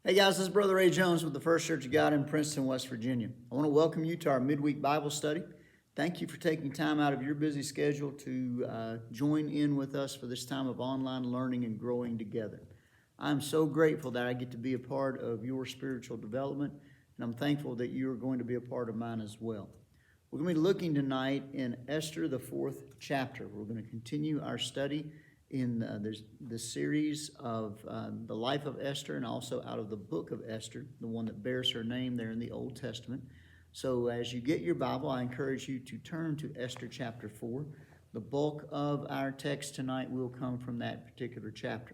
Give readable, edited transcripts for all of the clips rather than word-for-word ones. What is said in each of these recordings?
Hey guys, this is Brother Ray Jones with the First Church of God in Princeton, West Virginia. I want to welcome you to our midweek Bible study. Thank you for taking time out of your busy schedule to join in with us for this time of online learning and growing together. I'm so grateful that I get to be a part of your spiritual development, and I'm thankful that you are going to be a part of mine as well. We're going to be looking tonight in Esther, the 4th chapter. We're going to continue our study in the series of the life of Esther, and also out of the book of Esther, the one that bears her name there in the Old Testament. So as you get your Bible, I encourage you to turn to Esther chapter 4. The bulk of our text tonight will come from that particular chapter.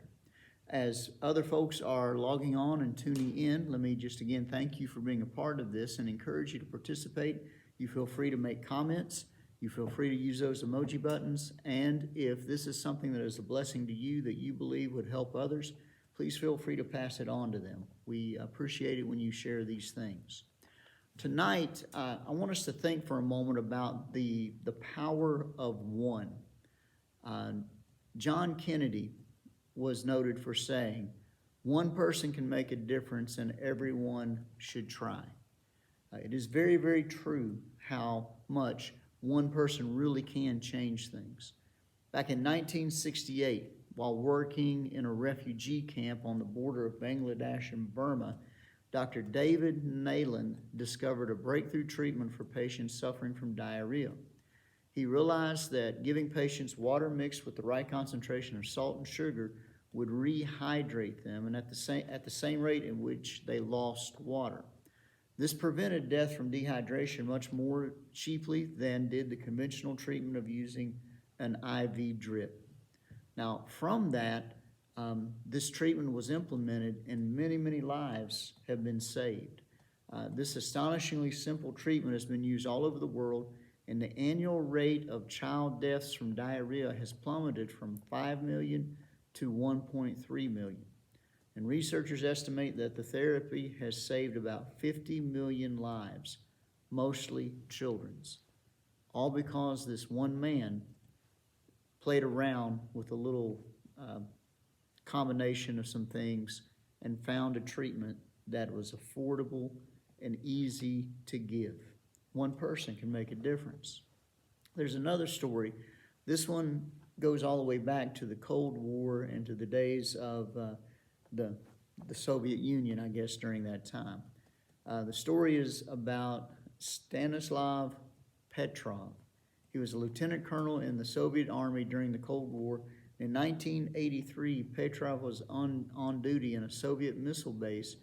As other folks are logging on and tuning in, let me just again thank you for being a part of this and encourage you to participate. You feel free to make comments. You feel free to use those emoji buttons, and if this is something that is a blessing to you that you believe would help others, please feel free to pass it on to them. We appreciate it when you share these things. Tonight, I want us to think for a moment about the power of one. John Kennedy was noted for saying, "One person can make a difference and everyone should try." It is very, very true how much one person really can change things. Back in 1968, while working in a refugee camp on the border of Bangladesh and Burma, Dr. David Nayland discovered a breakthrough treatment for patients suffering from diarrhea. He realized that giving patients water mixed with the right concentration of salt and sugar would rehydrate them, and at the same rate in which they lost water. This prevented death from dehydration much more cheaply than did the conventional treatment of using an IV drip. Now, from that, this treatment was implemented and many, many lives have been saved. This astonishingly simple treatment has been used all over the world, and the annual rate of child deaths from diarrhea has plummeted from 5 million to 1.3 million. And researchers estimate that the therapy has saved about 50 million lives, mostly children's, all because this one man played around with a little combination of some things and found a treatment that was affordable and easy to give. One person can make a difference. There's another story. This one goes all the way back to the Cold War and to the days of the Soviet Union, I guess, during that time. The story is about Stanislav Petrov. He was a lieutenant colonel in the Soviet Army during the Cold War. In 1983, Petrov was on duty in a Soviet missile base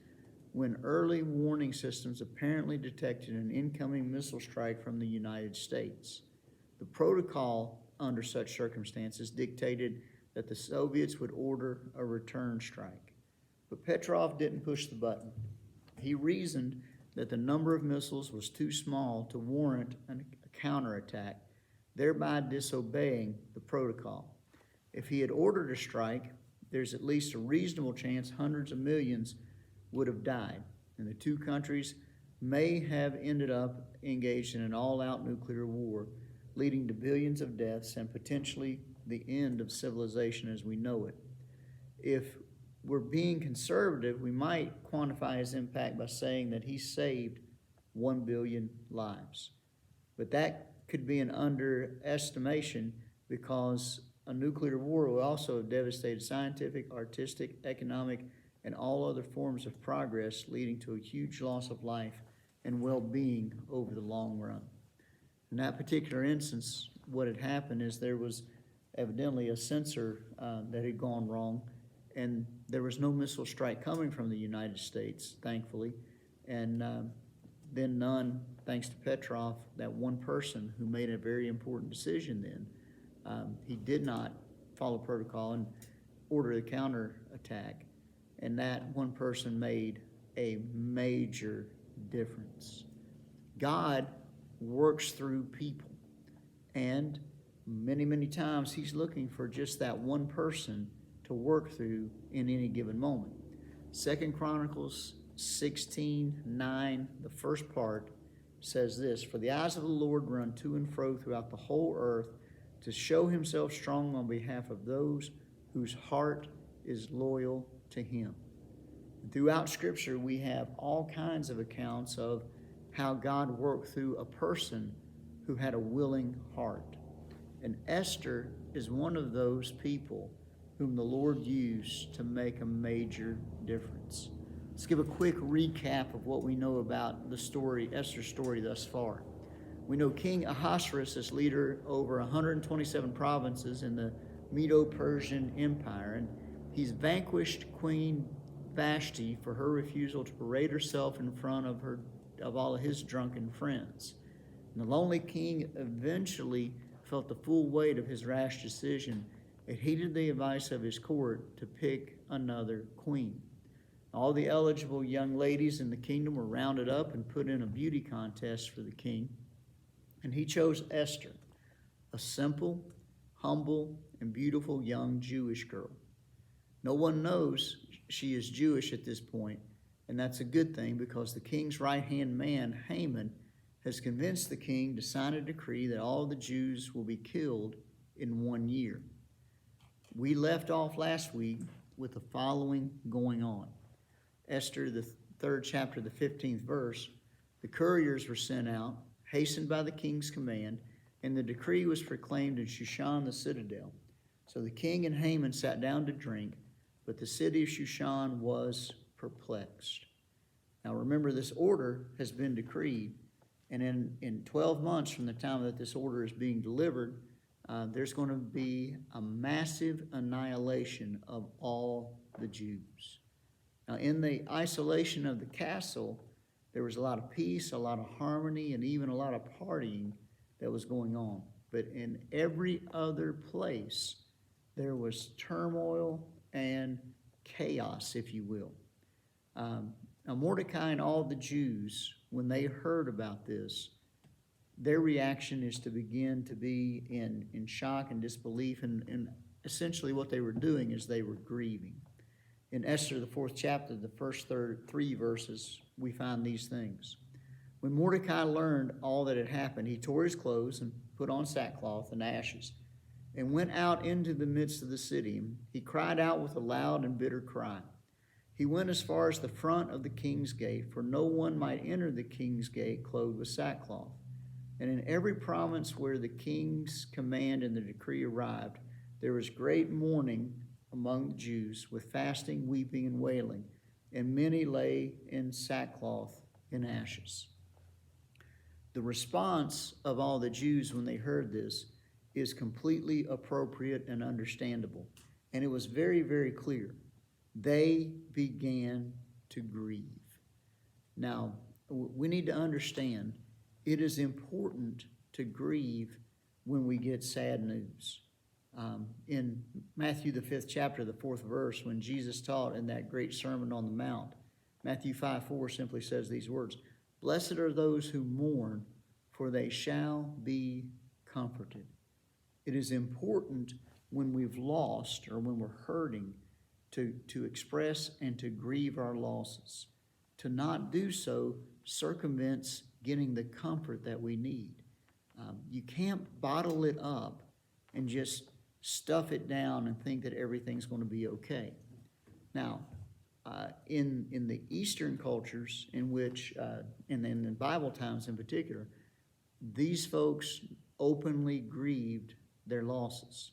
when early warning systems apparently detected an incoming missile strike from the United States. The protocol under such circumstances dictated that the Soviets would order a return strike. But Petrov didn't push the button. He reasoned that the number of missiles was too small to warrant a counterattack, thereby disobeying the protocol. If he had ordered a strike, there's at least a reasonable chance hundreds of millions would have died, and the two countries may have ended up engaged in an all-out nuclear war, leading to billions of deaths and potentially the end of civilization as we know it. If we're being conservative, we might quantify his impact by saying that he saved 1 billion lives. But that could be an underestimation, because a nuclear war will also have devastated scientific, artistic, economic, and all other forms of progress, leading to a huge loss of life and well-being over the long run. In that particular instance, what had happened is there was evidently a sensor that had gone wrong, and there was no missile strike coming from the United States, thankfully, and then none, thanks to Petrov, that one person who made a very important decision then. He did not follow protocol and order a counterattack, and that one person made a major difference. God works through people, and many, many times he's looking for just that one person to work through in any given moment. 2 Chronicles 16:9, the first part, says this: "For the eyes of the Lord run to and fro throughout the whole earth, to show himself strong on behalf of those whose heart is loyal to him." Throughout Scripture, we have all kinds of accounts of how God worked through a person who had a willing heart. And Esther is one of those people whom the Lord used to make a major difference. Let's give a quick recap of what we know about the story, Esther's story thus far. We know King Ahasuerus is leader over 127 provinces in the Medo-Persian Empire, and he's vanquished Queen Vashti for her refusal to parade herself in front of all of his drunken friends. And the lonely king eventually felt the full weight of his rash decision and heeded the advice of his court to pick another queen. All the eligible young ladies in the kingdom were rounded up and put in a beauty contest for the king. And he chose Esther, a simple, humble, and beautiful young Jewish girl. No one knows she is Jewish at this point, and that's a good thing because the king's right-hand man, Haman, has convinced the king to sign a decree that all the Jews will be killed in 1 year. We left off last week with the following going on. Esther, the 3rd chapter, the 15th verse, the couriers were sent out, hastened by the king's command, and the decree was proclaimed in Shushan the citadel. So the king and Haman sat down to drink, but the city of Shushan was perplexed. Now remember, this order has been decreed, and in 12 months from the time that this order is being delivered, there's going to be a massive annihilation of all the Jews. Now, in the isolation of the castle, there was a lot of peace, a lot of harmony, and even a lot of partying that was going on. But in every other place, there was turmoil and chaos, if you will. Now, Mordecai and all the Jews, when they heard about this, their reaction is to begin to be in shock and disbelief, and essentially what they were doing is they were grieving. In Esther, the 4th chapter, the first 3 verses, we find these things. When Mordecai learned all that had happened, he tore his clothes and put on sackcloth and ashes and went out into the midst of the city. He cried out with a loud and bitter cry. He went as far as the front of the king's gate, for no one might enter the king's gate clothed with sackcloth. And in every province where the king's command and the decree arrived, there was great mourning among the Jews, with fasting, weeping, and wailing, and many lay in sackcloth and ashes. The response of all the Jews when they heard this is completely appropriate and understandable. And it was very, very clear. They began to grieve. Now, we need to understand it is important to grieve when we get sad news. In Matthew, the 5th chapter, the 4th verse, when Jesus taught in that great Sermon on the Mount, Matthew 5:4 simply says these words, "Blessed are those who mourn, for they shall be comforted." It is important when we've lost or when we're hurting to express and to grieve our losses. To not do so circumvents getting the comfort that we need. You can't bottle it up and just stuff it down and think that everything's going to be okay. Now, in the Eastern cultures, in which, and in Bible times in particular, these folks openly grieved their losses.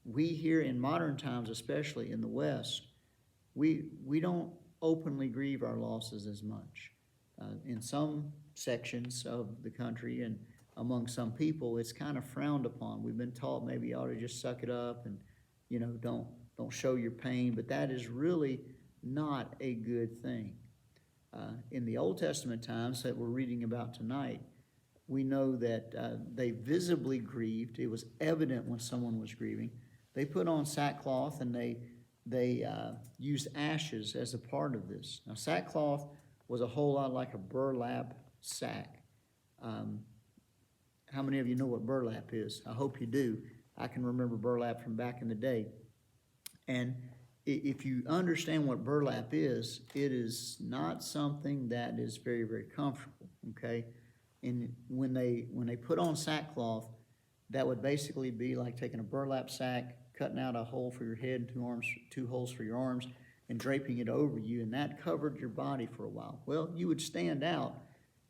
We here in modern times, especially in the West, we don't openly grieve our losses as much. In some sections of the country and among some people, it's kind of frowned upon. We've been taught maybe you ought to just suck it up and, don't show your pain, but that is really not a good thing. In the Old Testament times that we're reading about tonight, we know that they visibly grieved. It was evident when someone was grieving. They put on sackcloth and they used ashes as a part of this. Now, sackcloth was a whole lot like a burlap sack. How many of you know what burlap is? I hope you do. I can remember burlap from back in the day. And if you understand what burlap is, it is not something that is very, very comfortable, okay? And when they put on sackcloth, that would basically be like taking a burlap sack, cutting out a hole for your head and two holes for your arms, and draping it over you, and that covered your body for a while. Well, you would stand out,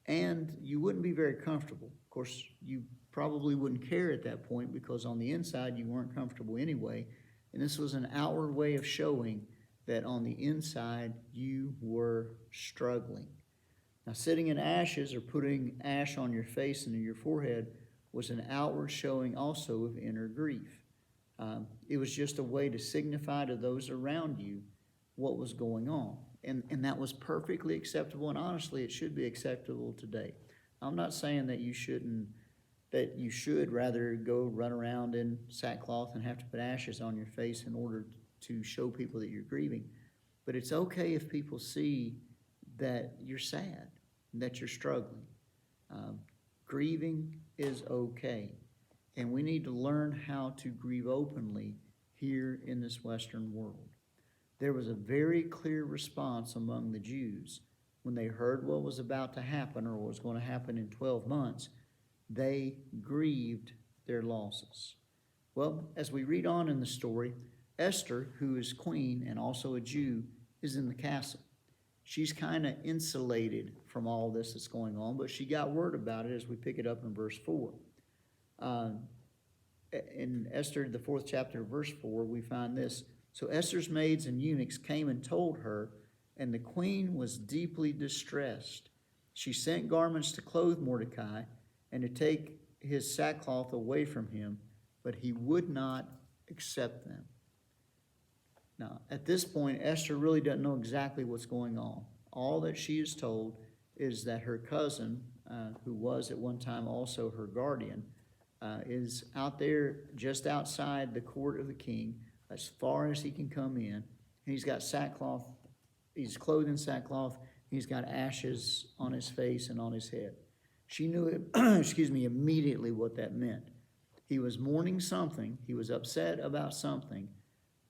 and you wouldn't be very comfortable. Of course, you probably wouldn't care at that point because on the inside you weren't comfortable anyway, and this was an outward way of showing that on the inside you were struggling. Now, sitting in ashes or putting ash on your face and in your forehead was an outward showing also of inner grief. It was just a way to signify to those around you what was going on. And that was perfectly acceptable, and honestly, it should be acceptable today. I'm not saying that you should rather go run around in sackcloth and have to put ashes on your face in order to show people that you're grieving. But it's okay if people see that you're sad, that you're struggling. Grieving is okay. And we need to learn how to grieve openly here in this Western world. There was a very clear response among the Jews when they heard what was about to happen or was going to happen in 12 months. They grieved their losses. Well, as we read on in the story, Esther, who is queen and also a Jew, is in the castle. She's kind of insulated from all this that's going on, but she got word about it as we pick it up in verse 4. In Esther, the 4th chapter, verse 4, we find this. So Esther's maids and eunuchs came and told her, and the queen was deeply distressed. She sent garments to clothe Mordecai and to take his sackcloth away from him, but he would not accept them. Now, at this point, Esther really doesn't know exactly what's going on. All that she is told is that her cousin, who was at one time also her guardian, is out there just outside the court of the king, as far as he can come in. And he's got sackcloth, he's clothed in sackcloth, he's got ashes on his face and on his head. She knew, immediately what that meant. He was mourning something, he was upset about something,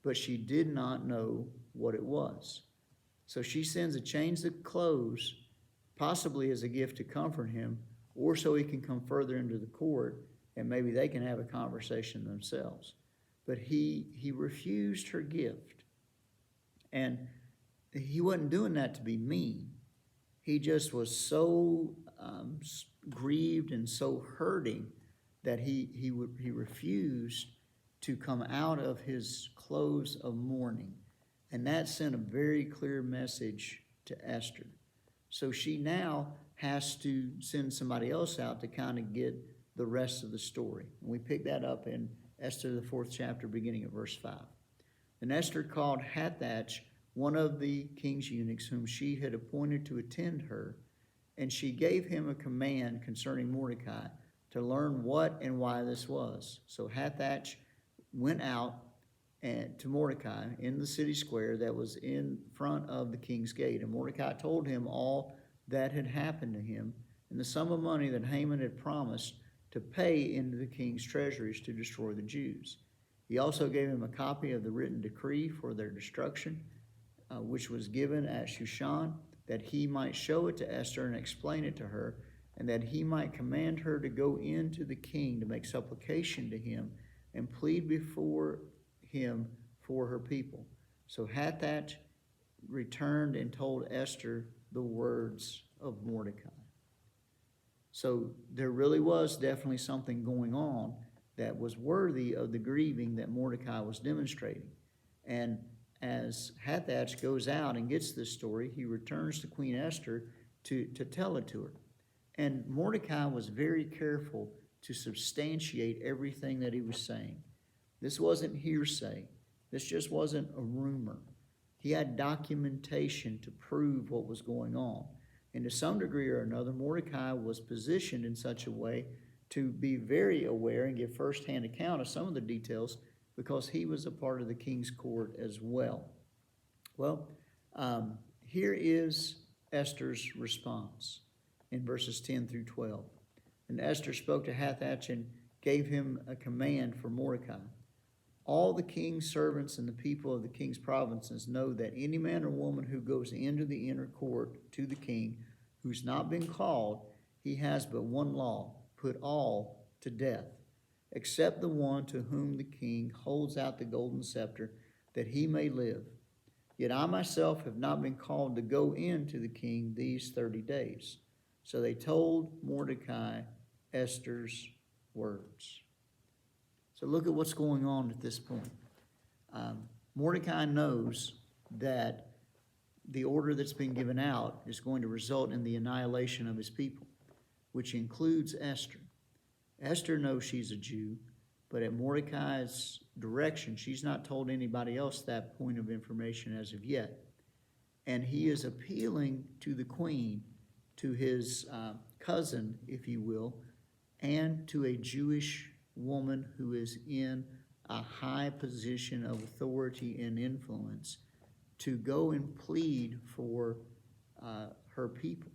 but she did not know what it was. So she sends a change of clothes, possibly as a gift to comfort him, or so he can come further into the court and maybe they can have a conversation themselves. But he refused her gift. And he wasn't doing that to be mean. He just was so grieved and so hurting that he refused to come out of his clothes of mourning. And that sent a very clear message to Esther. So she now has to send somebody else out to kind of get the rest of the story. And we pick that up in Esther, the 4th chapter, beginning at verse 5. And Esther called Hathach, one of the king's eunuchs, whom she had appointed to attend her, and she gave him a command concerning Mordecai to learn what and why this was. So Hathach went out to Mordecai in the city square that was in front of the king's gate. And Mordecai told him all that had happened to him and the sum of money that Haman had promised to pay into the king's treasuries to destroy the Jews. He also gave him a copy of the written decree for their destruction, which was given at Shushan, that he might show it to Esther and explain it to her, and that he might command her to go into the king to make supplication to him and plead before him for her people. So Hathach returned and told Esther the words of Mordecai. So there really was definitely something going on that was worthy of the grieving that Mordecai was demonstrating. And as Hathach goes out and gets this story, he returns to Queen Esther to tell it to her. And Mordecai was very careful to substantiate everything that he was saying. This wasn't hearsay. This just wasn't a rumor. He had documentation to prove what was going on. And to some degree or another, Mordecai was positioned in such a way to be very aware and give firsthand account of some of the details because he was a part of the king's court as well. Well, here is Esther's response in verses 10 through 12. And Esther spoke to Hathach and gave him a command for Mordecai. All the king's servants and the people of the king's provinces know that any man or woman who goes into the inner court to the king, who's not been called, he has but one law: put all to death, except the one to whom the king holds out the golden scepter, that he may live. Yet I myself have not been called to go in to the king these 30 days. So they told Mordecai Esther's words. So look at what's going on at this point. Mordecai knows that the order that's been given out is going to result in the annihilation of his people, which includes Esther. Esther knows she's a Jew, but at Mordecai's direction, she's not told anybody else that point of information as of yet. And he is appealing to the queen, to his cousin, if you will, and to a Jewish woman who is in a high position of authority and influence, to go and plead for her people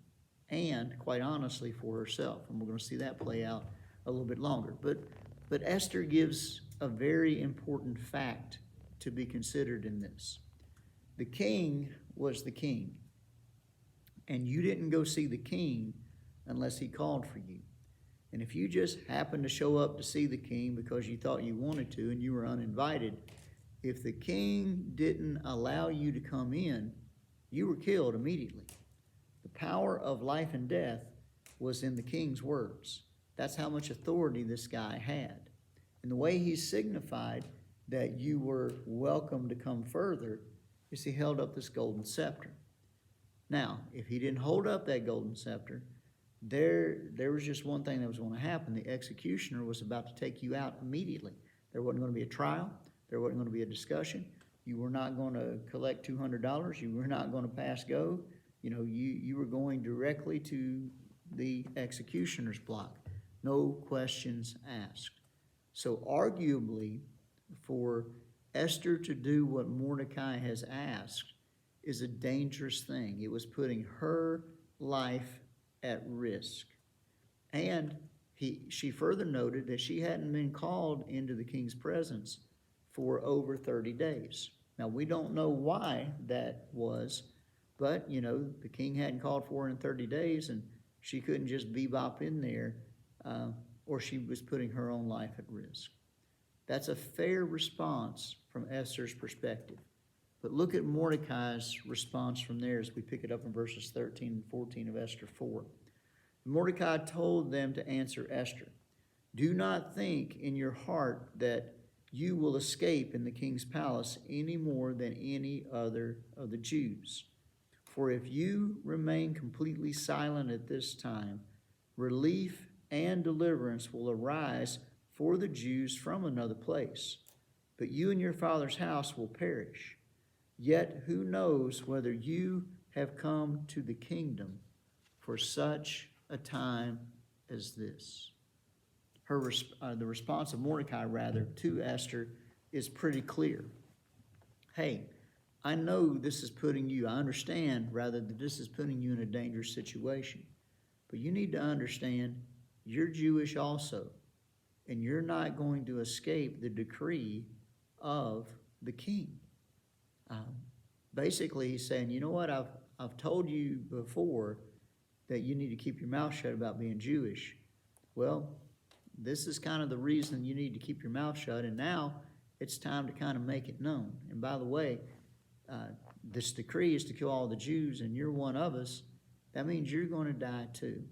and, quite honestly, for herself. And we're going to see that play out a little bit longer. But Esther gives a very important fact to be considered in this. The king was the king, and you didn't go see the king unless he called for you. And if you just happened to show up to see the king because you thought you wanted to and you were uninvited, if the king didn't allow you to come in, you were killed immediately. The power of life and death was in the king's words. That's how much authority this guy had. And the way he signified that you were welcome to come further is he held up this golden scepter. Now, if he didn't hold up that golden scepter, there was just one thing that was going to happen. The executioner was about to take you out immediately. There wasn't going to be a trial. There wasn't going to be a discussion. You were not going to collect $200. You were not going to pass go. You were going directly to the executioner's block. No questions asked. So arguably, for Esther to do what Mordecai has asked is a dangerous thing. It was putting her life at risk. And she further noted that she hadn't been called into the king's presence for over 30 days. Now, we don't know why that was, but, the king hadn't called for her in 30 days, and she couldn't just bebop in there, or she was putting her own life at risk. That's a fair response from Esther's perspective. But look at Mordecai's response from there as we pick it up in verses 13 and 14 of Esther 4. Mordecai told them to answer Esther, "Do not think in your heart that you will escape in the king's palace any more than any other of the Jews. For if you remain completely silent at this time, relief and deliverance will arise for the Jews from another place, but you and your father's house will perish. Yet who knows whether you have come to the kingdom for such a time as this?" The response of Mordecai, to Esther is pretty clear. Hey, I know this is putting you, I understand, that this is putting you in a dangerous situation. But you need to understand, you're Jewish also, and you're not going to escape the decree of the king. Basically, he's saying, you know what, I've told you before that you need to keep your mouth shut about being Jewish. Well, this is kind of the reason you need to keep your mouth shut, and now it's time to kind of make it known. And by the way, this decree is to kill all the Jews, and you're one of us. That means you're going to die too.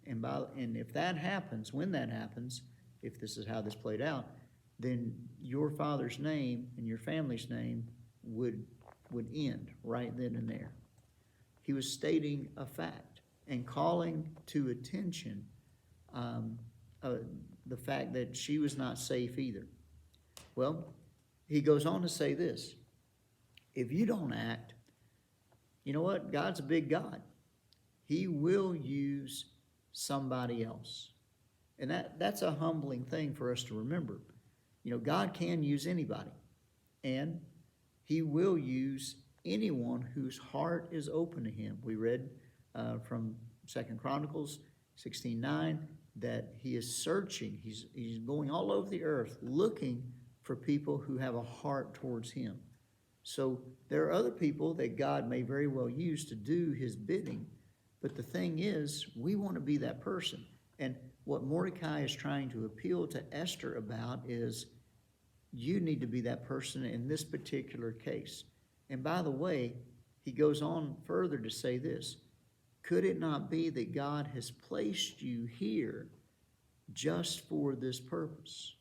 And if that happens, when that happens, if this is how this played out, then your father's name and your family's name would end right then and there. He was stating a fact and calling to attention the fact that she was not safe either. Well, he goes on to say this: if you don't act, you know what? God's a big God. He will use somebody else. And that's a humbling thing for us to remember. God can use anybody, and he will use anyone whose heart is open to him. We read from 2 Chronicles 16:9 that he is searching. He's going all over the earth looking for people who have a heart towards him. So there are other people that God may very well use to do his bidding. But the thing is, we want to be that person. And what Mordecai is trying to appeal to Esther about is, you need to be that person in this particular case. And by the way, he goes on further to say this: could it not be that God has placed you here just for this purpose?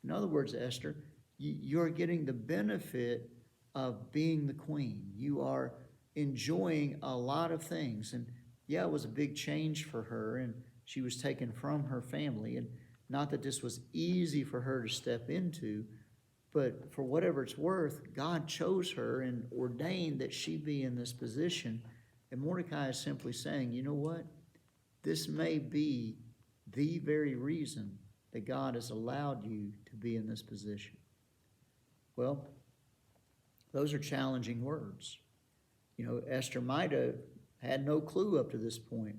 In other words, Esther, you're getting the benefit of being the queen. You are enjoying a lot of things. And yeah, it was a big change for her, and she was taken from her family. And not that this was easy for her to step into, but for whatever it's worth, God chose her and ordained that she be in this position. And Mordecai is simply saying, you know what? This may be the very reason that God has allowed you to be in this position. Well, those are challenging words. You know, Esther might have had no clue up to this point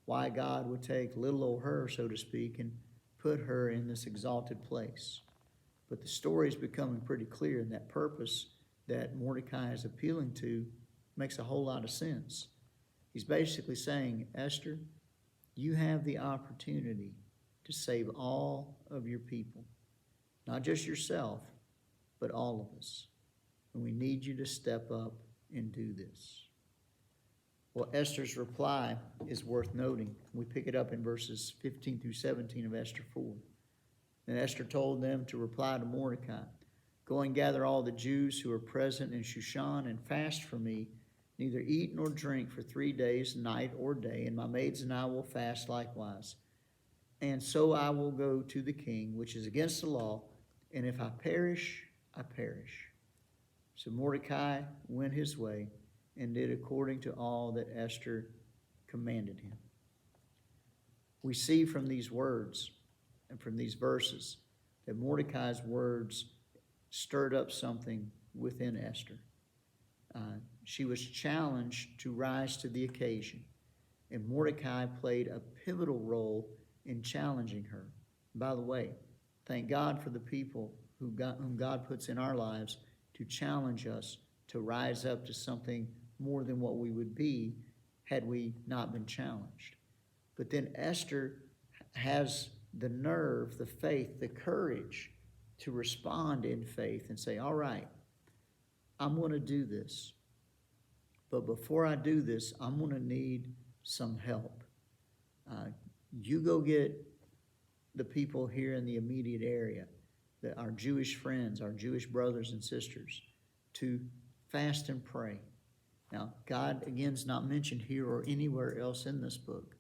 why God would take little old her, so to speak, and put her in this exalted place. But the story is becoming pretty clear, and that purpose that Mordecai is appealing to makes a whole lot of sense. He's basically saying, Esther, you have the opportunity to save all of your people, not just yourself, but all of us. And we need you to step up and do this. Well, Esther's reply is worth noting. We pick it up in verses 15 through 17 of Esther 4. And Esther told them to reply to Mordecai, go and gather all the Jews who are present in Shushan and fast for me, neither eat nor drink for 3 days, night or day, and my maids and I will fast likewise. And so I will go to the king, which is against the law, and if I perish, I perish. So Mordecai went his way and did according to all that Esther commanded him. We see from these words and from these verses that Mordecai's words stirred up something within Esther. She was challenged to rise to the occasion, and Mordecai played a pivotal role in challenging her. By the way, thank God for the people whom God puts in our lives to challenge us to rise up to something more than what we would be had we not been challenged. But then Esther has the nerve, the faith, the courage to respond in faith and say, all right, I'm going to do this. But before I do this, I'm going to need some help. You go get the people here in the immediate area, our Jewish friends, our Jewish brothers and sisters, to fast and pray. Now, God, again, is not mentioned here or anywhere else in this book,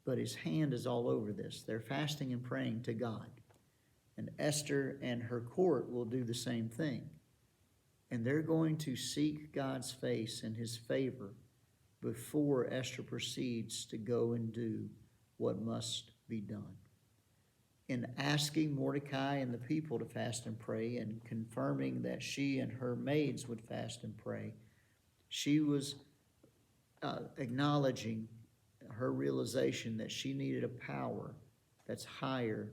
but his hand is all over this. They're fasting and praying to God. And Esther and her court will do the same thing. And they're going to seek God's face and his favor before Esther proceeds to go and do what must be done. In asking Mordecai and the people to fast and pray and confirming that she and her maids would fast and pray, she was acknowledging her realization that she needed a power that's higher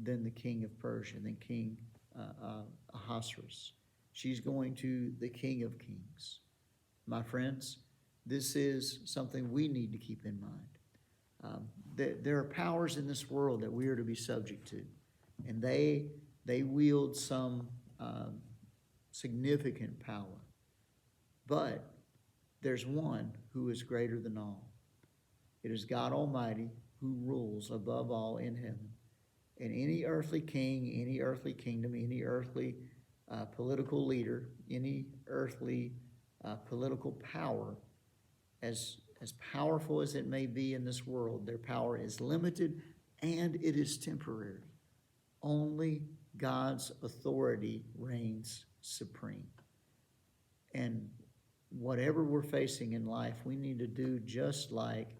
than the king of Persia, than King Ahasuerus. She's going to the King of Kings. My friends, this is something we need to keep in mind. There are powers in this world that we are to be subject to, and they wield some significant power. But there's one who is greater than all. It is God Almighty who rules above all in heaven. And any earthly king, any earthly kingdom, any earthly political leader, any earthly political power, as powerful as it may be in this world, their power is limited and it is temporary. Only God's authority reigns supreme. And whatever we're facing in life, we need to do just like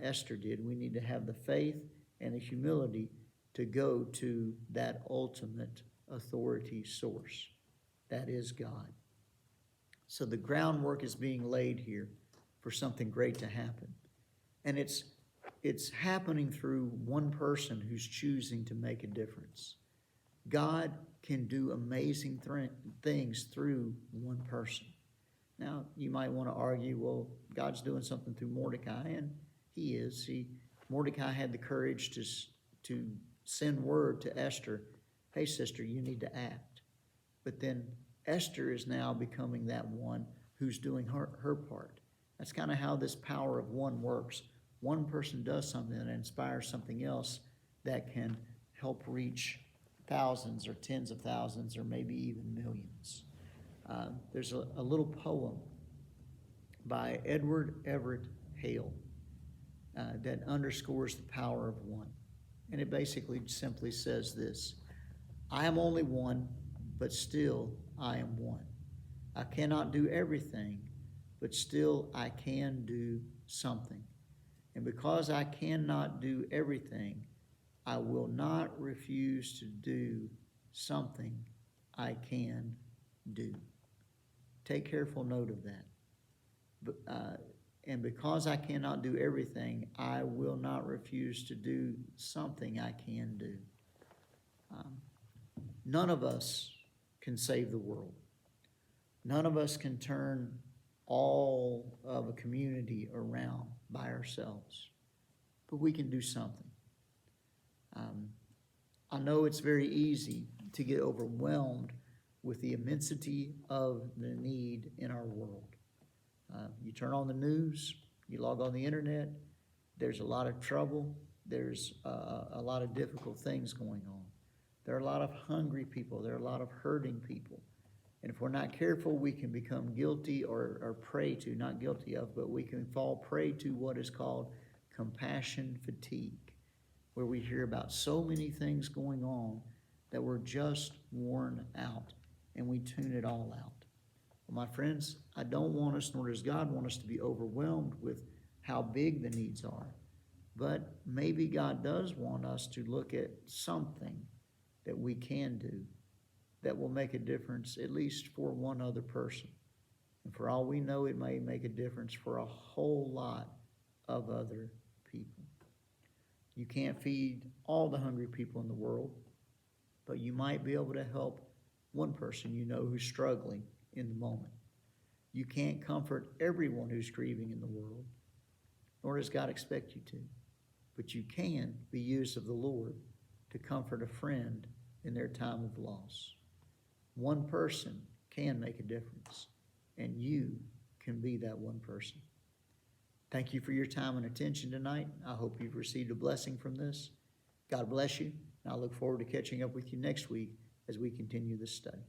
Esther did. We need to have the faith and the humility to go to that ultimate authority source. That is God. So the groundwork is being laid here for something great to happen. And it's happening through one person who's choosing to make a difference. God can do amazing things through one person. Now, you might want to argue, well, God's doing something through Mordecai, and he is. Mordecai had the courage to send word to Esther, hey, sister, you need to act. But then Esther is now becoming that one who's doing her part. That's kind of how this power of one works. One person does something that inspires something else that can help reach thousands or tens of thousands or maybe even millions. There's a little poem by Everett Hale that underscores the power of one. And it basically simply says this: I am only one, but still I am one. I cannot do everything, but still I can do something. And because I cannot do everything, I will not refuse to do something I can do. Take careful note of that. And because I cannot do everything, I will not refuse to do something I can do. None of us can save the world. None of us can turn all of a community around by ourselves, but we can do something. I know it's very easy to get overwhelmed with the immensity of the need in our world. You turn on the news, you log on the internet, there's a lot of trouble, there's a lot of difficult things going on. There are a lot of hungry people, there are a lot of hurting people. And if we're not careful, we can become guilty or prey to, not guilty of, but we can fall prey to what is called compassion fatigue, where we hear about so many things going on that we're just worn out and we tune it all out. Well, my friends, I don't want us, nor does God want us to be overwhelmed with how big the needs are. But maybe God does want us to look at something that we can do that will make a difference, at least for one other person. And for all we know, it may make a difference for a whole lot of other people. You can't feed all the hungry people in the world, but you might be able to help one person you know who's struggling in the moment. You can't comfort everyone who's grieving in the world, nor does God expect you to. But you can be used of the Lord to comfort a friend in their time of loss. One person can make a difference, and you can be that one person. Thank you for your time and attention tonight. I hope you've received a blessing from this. God bless you, and I look forward to catching up with you next week as we continue this study.